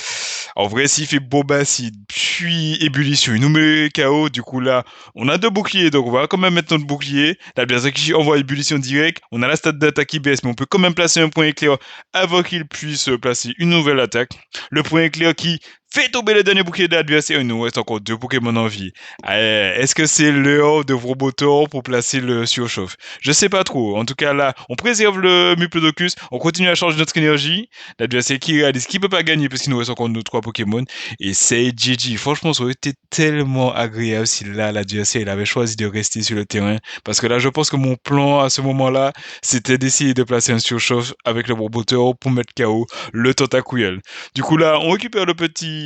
En vrai, s'il fait Bombacide, puis Ébullition, il nous met KO. Du coup, là, on a deux boucliers, donc on va quand même mettre notre bouclier. L'adversaire qui envoie Ébullition direct. On a la stat d'attaque qui baisse, mais on peut quand même placer un point éclair avant qu'il puisse placer une nouvelle attaque. Le point éclair qui fait tomber le dernier bouclier de l'adversaire. Il nous reste encore deux Pokémon en vie. Est-ce que c'est l'heure de Vrobotor pour placer le surchauffe? Je sais pas trop. En tout cas, là, on préserve le Muplodocus. On continue à changer notre énergie. L'adversaire qui réalise qu'il peut pas gagner parce qu'il nous reste encore nos trois Pokémon. Et c'est GG. Franchement, ça aurait été tellement agréable si là, l'adversaire, il avait choisi de rester sur le terrain. Parce que là, je pense que mon plan à ce moment-là, c'était d'essayer de placer un surchauffe avec le Vrobotor pour mettre KO le Tentacruel. Du coup, là, on récupère le petit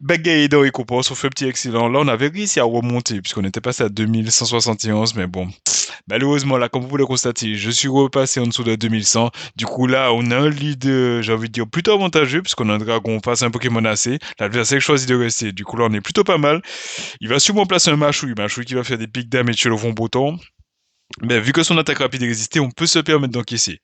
bagaille de récompense, on fait un petit excellent. Là, on avait réussi à remonter puisqu'on était passé à 2171, mais bon, malheureusement, là, comme vous le constatez, je suis repassé en dessous de 2100. Du coup, là, on a un lead, j'ai envie de dire, plutôt avantageux puisqu'on a un dragon face à un Pokémon AC. L'adversaire choisit de rester. Du coup, là, on est plutôt pas mal. Il va sûrement placer un Machouille qui va faire des big damage sur le fond bouton. Ben, vu que son attaque rapide est résistée, on peut se permettre d'encaisser.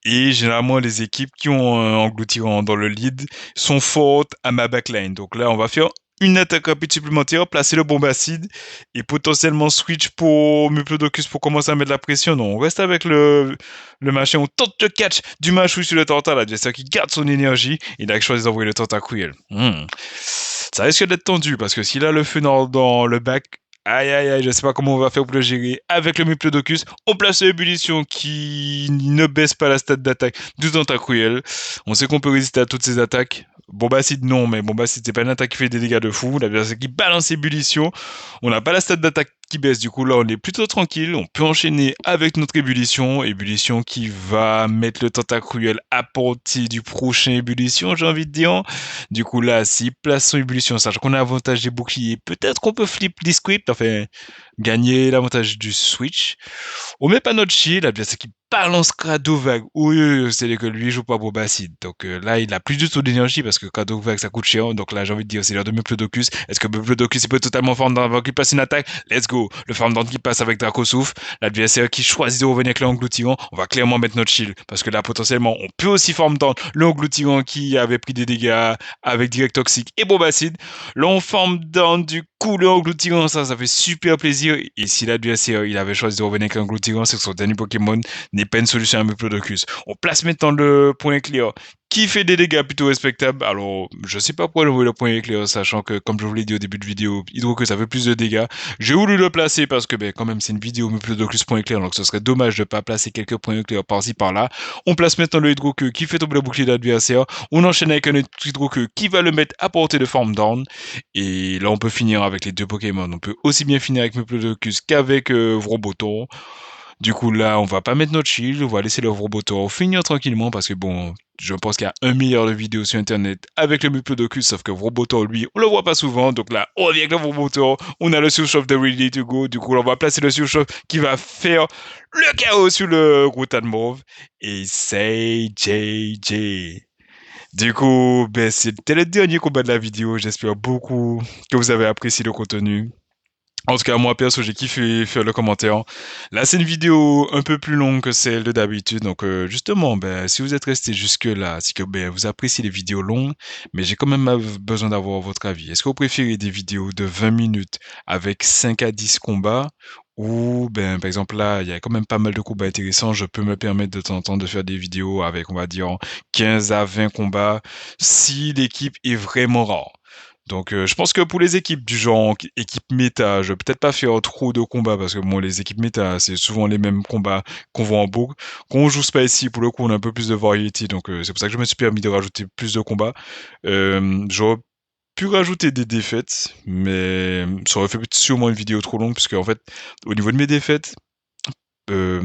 Et généralement, les équipes qui ont un engloutirant dans le lead sont fortes à ma backline. Donc là, on va faire une attaque rapide supplémentaire, placer le bombacide et potentiellement switch pour Muplodocus pour commencer à mettre la pression. Non, on reste avec le machin. On tente le catch du machou sur le Tortal. L'adversaire qui garde son énergie. Il a choisi d'envoyer le Tentacruel. Ça risque d'être tendu parce que s'il a le feu dans le bac, aïe aïe aïe, je sais pas comment on va faire pour le gérer. Avec le Muplodocus, on place l'ébullition qui ne baisse pas la stat d'attaque du Tentacruel. On sait qu'on peut résister à toutes ces attaques. Bombacide non, mais Bombacide c'est pas une attaque qui fait des dégâts de fou. L'adversaire qui balance ébullition. On n'a pas la stat d'attaque qui baisse, du coup là on est plutôt tranquille. On peut enchaîner avec notre ébullition. Ébullition qui va mettre le Tentacruel à portée du prochain ébullition, j'ai envie de dire. Du coup, là, s'il place son ébullition, sachant qu'on a l'avantage des boucliers, peut-être qu'on peut flip Discrypt, enfin, gagner l'avantage du switch. On met pas notre shield, l'adversaire qui balance Cradovag. Oui, c'est que lui, il joue pas Bombacide. Donc là, il a plus du tout d'énergie parce que Cradovag, ça coûte cher. Donc là, j'ai envie de dire, c'est l'heure de Muplodocus. Est-ce que Muplodocus, il peut totalement farm down avant qu'il passe une attaque? Let's go. Le farm down qui passe avec Dracosouffle. L'adversaire qui choisit de revenir avec l'engloutirant. On va clairement mettre notre shield parce que là, potentiellement, on peut aussi farm down l'engloutirant qui avait pris des dégâts avec Direct Toxic et Bombacide. Là, on farm down du coup l'engloutirant. Ça fait super plaisir. Et si l'adversaire, il avait choisi de revenir avec l'engloutirant, c'est que son dernier Pokémon n'est pas une solution à Muplodocus. On place maintenant le point éclair qui fait des dégâts plutôt respectables. Alors, je sais pas pourquoi envoyer le point éclair, sachant que, comme je vous l'ai dit au début de vidéo, Hydro ça fait plus de dégâts. J'ai voulu le placer parce que, ben, quand même, c'est une vidéo Muplodocus point éclair, donc ce serait dommage de pas placer quelques points éclairs par-ci par-là. On place maintenant le Hydro qui fait tomber le bouclier de l'adversaire. On enchaîne avec un Hydro qui va le mettre à portée de forme down. Et là, on peut finir avec les deux Pokémon. On peut aussi bien finir avec Muplodocus qu'avec Vrobotor. Du coup, là, on va pas mettre notre shield, on va laisser le Robotor finir tranquillement parce que bon, je pense qu'il y a 1 milliard de vidéos sur internet avec le Muplodocus, sauf que Robotor, lui, on le voit pas souvent. Donc là, on revient avec le Robotor, on a le surchauffe de Ready to Go. Du coup, on va placer le surchauffe qui va faire le chaos sur le Grotan Mauve. Et c'est JJ. Du coup, ben, c'était le dernier combat de la vidéo. J'espère beaucoup que vous avez apprécié le contenu. En tout cas, moi, perso, j'ai kiffé faire le commentaire. Là, c'est une vidéo un peu plus longue que celle de d'habitude. Donc, justement, ben, si vous êtes resté jusque-là, c'est que ben, vous appréciez les vidéos longues, mais j'ai quand même besoin d'avoir votre avis. Est-ce que vous préférez des vidéos de 20 minutes avec 5 à 10 combats ou, ben, par exemple, là, il y a quand même pas mal de combats intéressants. Je peux me permettre de temps en temps de faire des vidéos avec, on va dire, 15 à 20 combats si l'équipe est vraiment rare. Donc, je pense que pour les équipes du genre équipe méta, je vais peut-être pas faire trop de combats parce que bon, les équipes méta, c'est souvent les mêmes combats qu'on voit en boucle. Quand on joue Spicy, pour le coup, on a un peu plus de variété, donc c'est pour ça que je me suis permis de rajouter plus de combats. J'aurais pu rajouter des défaites, mais ça aurait fait sûrement une vidéo trop longue, puisque en fait, au niveau de mes défaites,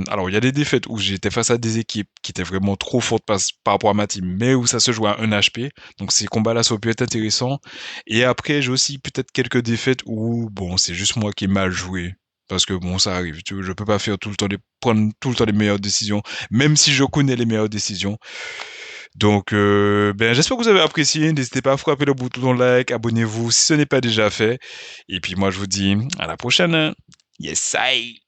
alors, il y a des défaites où j'étais face à des équipes qui étaient vraiment trop fortes par rapport à ma team, mais où ça se joue à 1 HP. Donc, ces combats-là, ça aurait pu être intéressant. Et après, j'ai aussi peut-être quelques défaites où, bon, c'est juste moi qui ai mal joué. Parce que bon, ça arrive. Tu vois, je peux pas faire tout le temps prendre tout le temps les meilleures décisions, même si je connais les meilleures décisions. Donc, ben, j'espère que vous avez apprécié. N'hésitez pas à frapper le bouton like, abonnez-vous si ce n'est pas déjà fait. Et puis moi, je vous dis à la prochaine. Yes, I.